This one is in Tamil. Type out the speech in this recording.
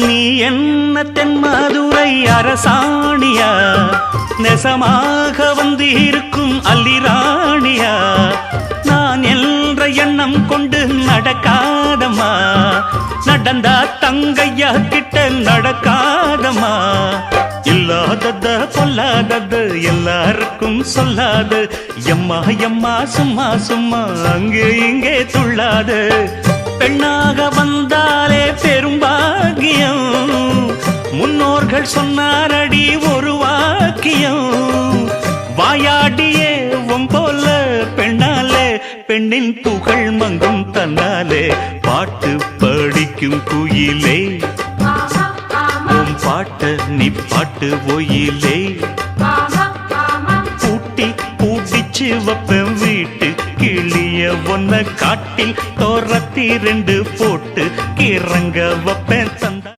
நீ என்ன தென்மதுரை அரசாணியா, நெசமாக வந்து இருக்கும் அல்லிராணியா, நான் என்ற எண்ணம் கொண்டு நடக்காதம்மா, நடந்தா தங்கையா கிட்ட நடக்காதம்மா. இல்லாதத பொல்லாதது எல்லாருக்கும் சொல்லாது, எம்மா எம்மா சும்மா சும்மா அங்கே இங்கே துள்ளாது. பெண்ணாக வந்தாலே பெரும்பாகியம், முன்னோர்கள் சொன்னாரடி ஒரு வாக்கியம். வாயாடியே போல பெண்ணாலே பெண்ணின் புகழ் மங்கும் தன்னாலே. பாட்டு படிக்கும் குயிலே உன் பாட்ட நீ பாட்டு ஒயிலே. பூட்டி பூட்டிச்சு வப்பேன் வீட்டு கிளிய ஒன்ன காட்டில் தோரத்தி 2 போட்டு கிறங்க வப்பேன் தந்தா.